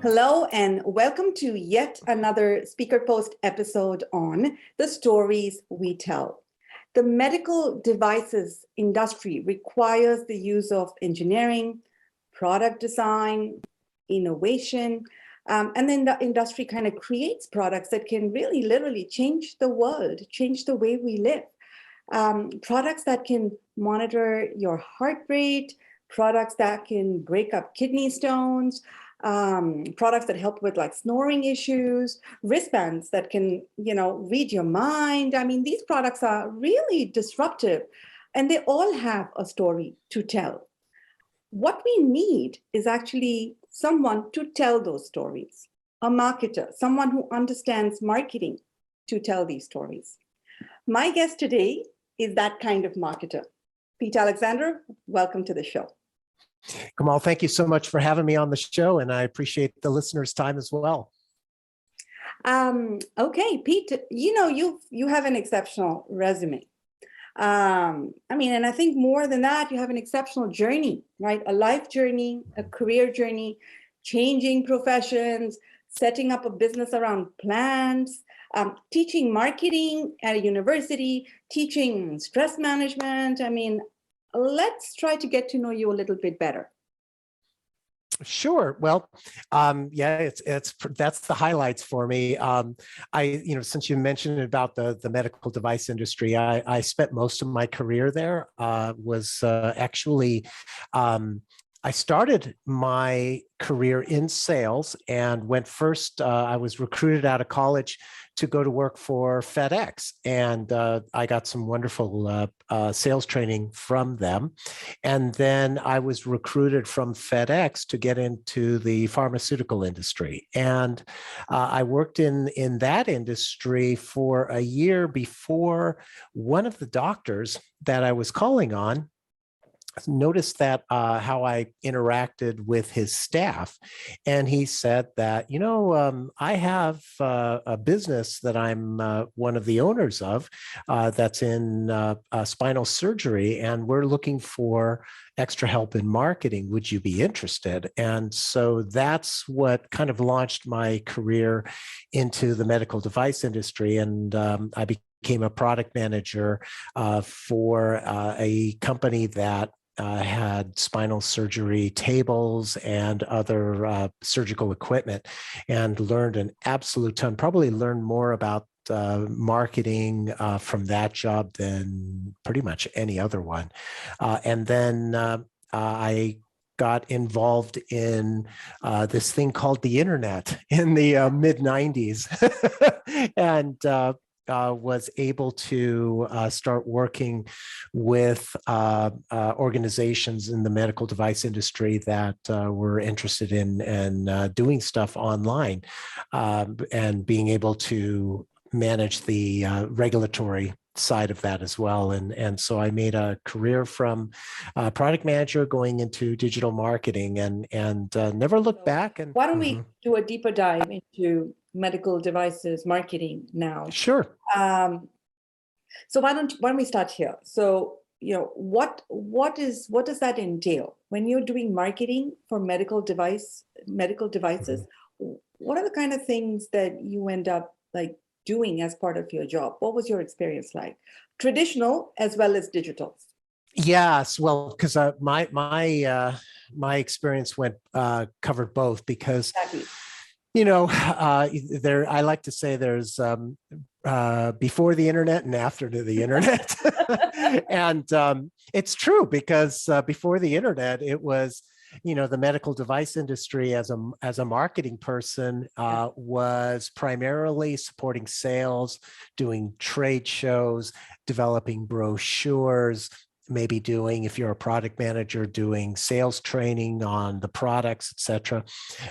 Hello and welcome to yet another SpeakerPost episode on the stories we tell. The medical devices industry requires the use of engineering, product design, innovation, and then the industry kind of creates products that can really literally change the world, change the way we live. Products that can monitor your heart rate, products that can break up kidney stones, products that help with like snoring issues, wristbands that can, read your mind. I mean, these products are really disruptive and they all have a story to tell. What we need is actually someone to tell those stories, a marketer, someone who understands marketing to tell these stories. My guest today is that kind of marketer. Pete Alexander, welcome to the show. Kamal, thank you so much for having me on the show, and I appreciate the listeners' time as well. Okay, Pete, you have an exceptional resume. And I think more than that, you have an exceptional journey, right? A life journey, a career journey, changing professions, setting up a business around plants, teaching marketing at a university, teaching stress management. Let's try to get to know you a little bit better. Sure. Well, that's the highlights for me. Since you mentioned about the medical device industry, I spent most of my career there. I started my career in sales and went first. I was recruited out of college to go to work for FedEx, and I got some wonderful sales training from them. And then I was recruited from FedEx to get into the pharmaceutical industry, and I worked in that industry for a year before one of the doctors that I was calling on noticed that how I interacted with his staff. And he said that, I have a business that I'm one of the owners of that's in spinal surgery, and we're looking for extra help in marketing. Would you be interested? And so that's what kind of launched my career into the medical device industry. And I became a product manager for a company that had spinal surgery tables and other surgical equipment, and learned an absolute ton, probably learned more about marketing from that job than pretty much any other one. And then I got involved in this thing called the internet in the mid-90s and was able to start working with organizations in the medical device industry that were interested in doing stuff online and being able to manage the regulatory side of that as well. And so I made a career from product manager going into digital marketing and never looked back. And why don't we do a deeper dive into medical devices marketing now? Sure. So why don't we start here? So, what does that entail when you're doing marketing for medical devices? What are the kind of things that you end up like doing as part of your job? What was your experience like, traditional as well as digital? Yes, well, because my experience covered both, because Exactly. I like to say there's before the internet and after the internet. And it's true, because before the internet, it was, the medical device industry as a marketing person was primarily supporting sales, doing trade shows, developing brochures, maybe doing, if you're a product manager, doing sales training on the products, etc.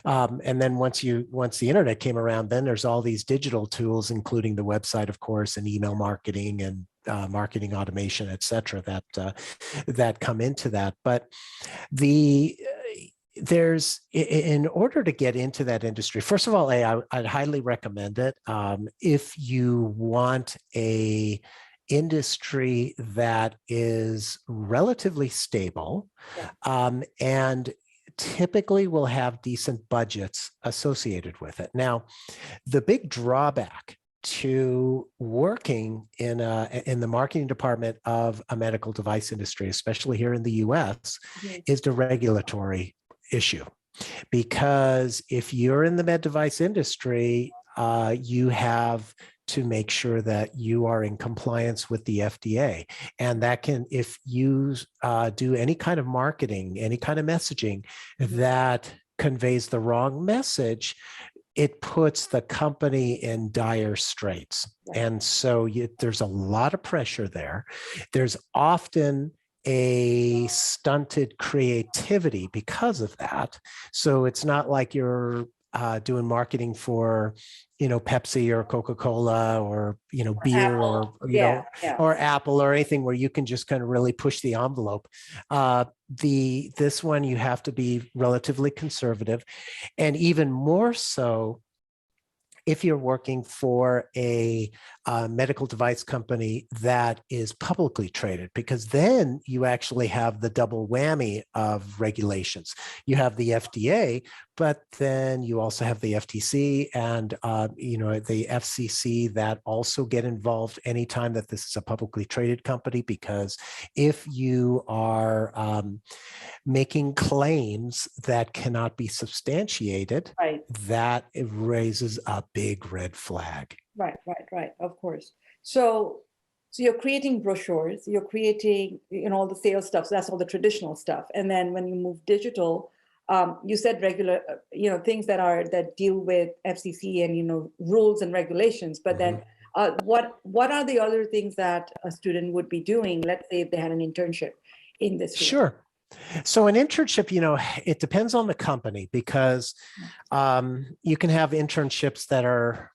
And then once the internet came around, then there's all these digital tools, including the website, of course, and email marketing and marketing automation, etc. that come into that. But in order to get into that industry, first of all, I'd highly recommend it if you want a industry that is relatively stable and typically will have decent budgets associated with it. Now, the big drawback to working in the marketing department of a medical device industry, especially here in the US, is the regulatory issue. Because if you're in the med device industry, you have to make sure that you are in compliance with the FDA. And that can, if you do any kind of marketing, any kind of messaging that conveys the wrong message, it puts the company in dire straits. And so there's a lot of pressure there. There's often a stunted creativity because of that. So it's not like you're doing marketing for, Pepsi or Coca-Cola or, beer Apple. or, or Apple or anything where you can just kind of really push the envelope. This one, you have to be relatively conservative, and even more so if you're working for a medical device company that is publicly traded, because then you actually have the double whammy of regulations. You have the FDA, but then you also have the FTC and the FCC that also get involved anytime that this is a publicly traded company, because if you are making claims that cannot be substantiated, that raises a big red flag. Right. Of course. So you're creating brochures, you're creating, all the sales stuff. So that's all the traditional stuff. And then when you move digital, you said regular, things that deal with FCC and, rules and regulations. But then what are the other things that a student would be doing? Let's say if they had an internship in this field. Sure. So an internship, it depends on the company, because you can have internships that are,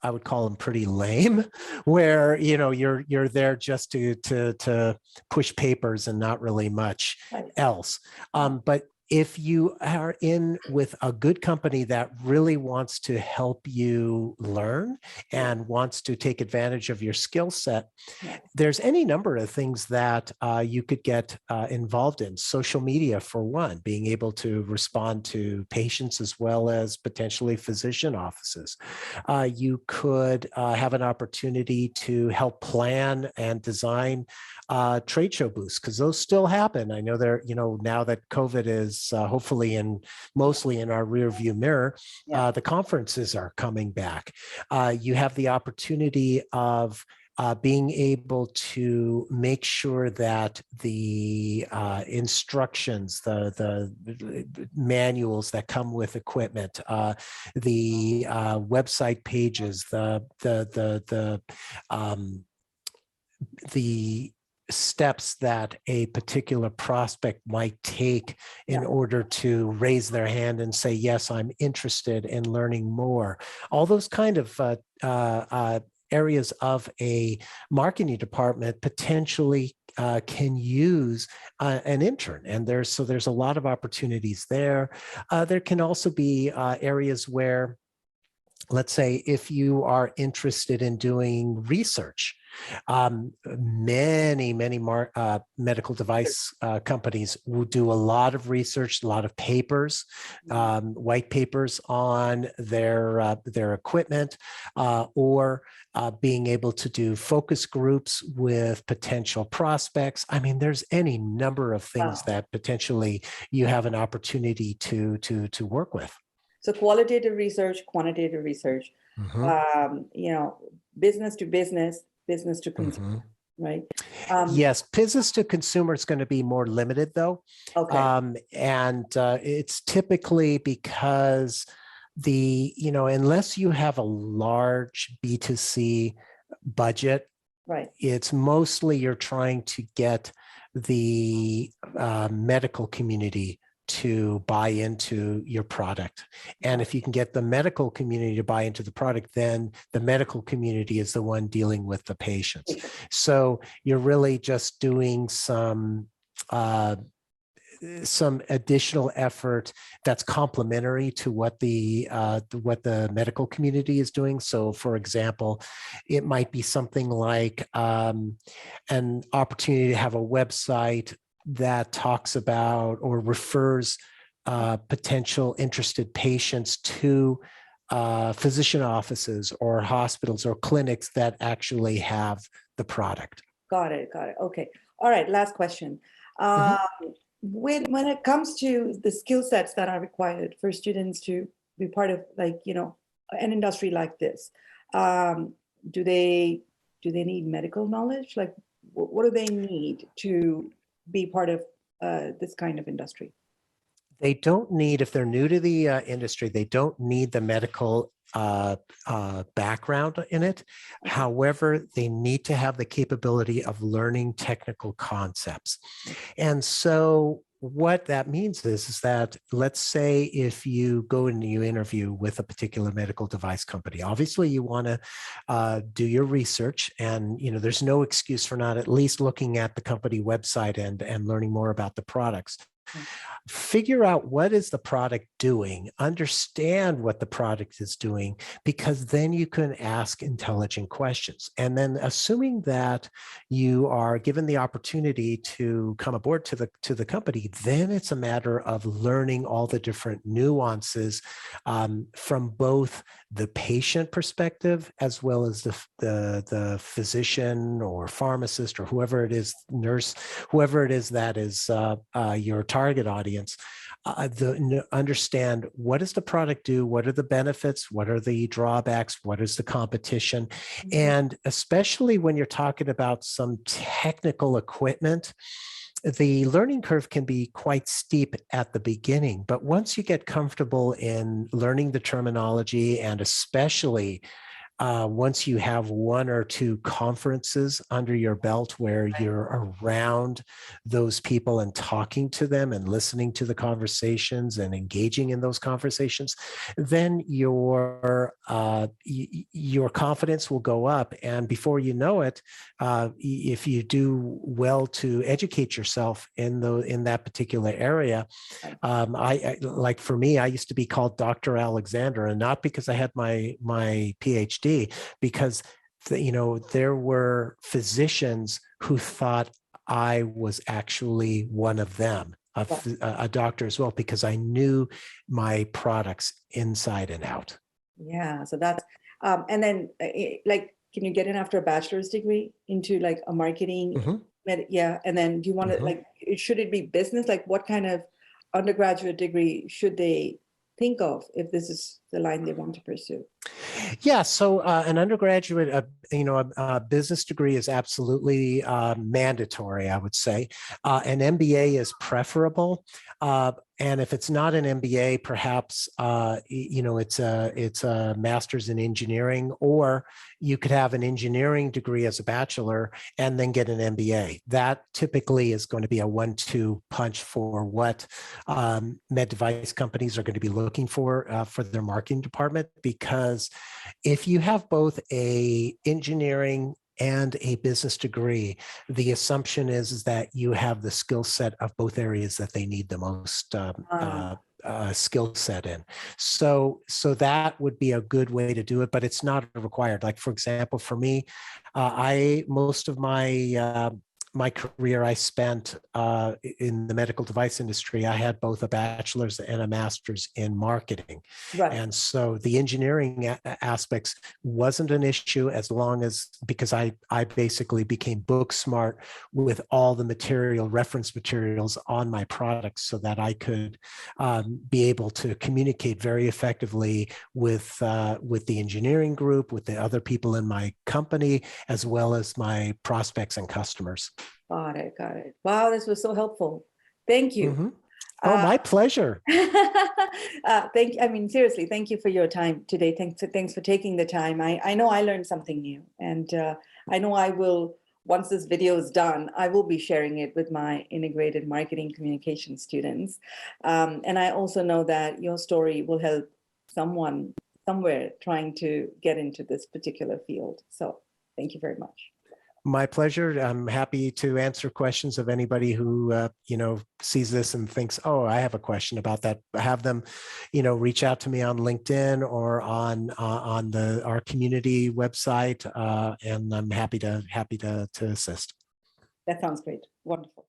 I would call them pretty lame, where you're there just to push papers and not really much else. But if you are in with a good company that really wants to help you learn and wants to take advantage of your skill set, there's any number of things that you could get involved in. Social media, for one, being able to respond to patients as well as potentially physician offices. You could have an opportunity to help plan and design trade show booths, because those still happen. I know they're, now that COVID is hopefully mostly in our rear view mirror, the conferences are coming back. You have the opportunity of being able to make sure that the instructions, the manuals that come with equipment, the website pages, the steps that a particular prospect might take in order to raise their hand and say, yes, I'm interested in learning more. All those kind of areas of a marketing department potentially can use an intern. And there's a lot of opportunities there. There can also be areas where, let's say, if you are interested in doing research, many medical device companies will do a lot of research, a lot of papers, white papers on their equipment, or being able to do focus groups with potential prospects. I mean, there's any number of things that potentially you have an opportunity to work with. So qualitative research, quantitative research, business to business, business to consumer, right? Yes, business to consumer is going to be more limited, though. Okay. And it's typically because unless you have a large B2C budget, it's mostly you're trying to get the medical community to buy into your product. And if you can get the medical community to buy into the product, then the medical community is the one dealing with the patients. So you're really just doing some additional effort that's complementary to what the medical community is doing. So, for example, it might be something like an opportunity to have a website that talks about or refers potential interested patients to physician offices or hospitals or clinics that actually have the product. Got it. Got it. Okay. All right. Last question. When it comes to the skill sets that are required for students to be part of, like, an industry like this, do they need medical knowledge? Like, what do they need to be part of this kind of industry? They don't need, if they're new to the industry, they don't need the medical background in it. However, they need to have the capability of learning technical concepts. And so what that means is that, let's say if you go and you interview with a particular medical device company, obviously you want to do your research, and there's no excuse for not at least looking at the company website and learning more about the products. Figure out what is the product doing, understand what the product is doing, because then you can ask intelligent questions. And then, assuming that you are given the opportunity to come aboard to the company, then it's a matter of learning all the different nuances from both the patient perspective as well as the physician or pharmacist or whoever it is, nurse, whoever it is that is your target audience. Understand, what does the product do? What are the benefits? What are the drawbacks? What is the competition? And especially when you're talking about some technical equipment, the learning curve can be quite steep at the beginning. But once you get comfortable in learning the terminology, and especially once you have one or two conferences under your belt where you're around those people and talking to them and listening to the conversations and engaging in those conversations, then your confidence will go up. And before you know it, if you do well to educate yourself in that particular area, like for me, I used to be called Dr. Alexander, and not because I had my PhD, because there were physicians who thought I was actually one of them, a doctor as well, because I knew my products inside and out. Yeah, so that's and then like, can you get in after a bachelor's degree into like a marketing? Yeah, and then do you want to like, should it be business? Like, what kind of undergraduate degree should they think of if this is the line they want to pursue? Yeah, so an undergraduate, business degree is absolutely mandatory, I would say. An MBA is preferable. And if it's not an MBA, perhaps it's a master's in engineering, or you could have an engineering degree as a bachelor and then get an MBA. That typically is going to be a 1-2 punch for what med device companies are going to be looking for their marketing department. Because if you have both a engineering and a business degree, the assumption is that you have the skill set of both areas that they need the most skill set in. So that would be a good way to do it, but it's not required. Like, for example, for me, most of my career I spent in the medical device industry. I had both a bachelor's and a master's in marketing. Right. And so the engineering aspects wasn't an issue, as long as, because I basically became book smart with all the reference materials on my products, so that I could be able to communicate very effectively with the engineering group, with the other people in my company, as well as my prospects and customers. Got it. Wow, this was so helpful. Thank you. Oh, my pleasure. Seriously, thank you for your time today. Thanks for taking the time. I know I learned something new, and I know I will, once this video is done, I will be sharing it with my integrated marketing communication students. And I also know that your story will help someone somewhere trying to get into this particular field. So thank you very much. My pleasure. I'm happy to answer questions of anybody who sees this and thinks, oh, I have a question about that. Have them, reach out to me on LinkedIn or on our community website, and I'm happy to assist. That sounds great. Wonderful.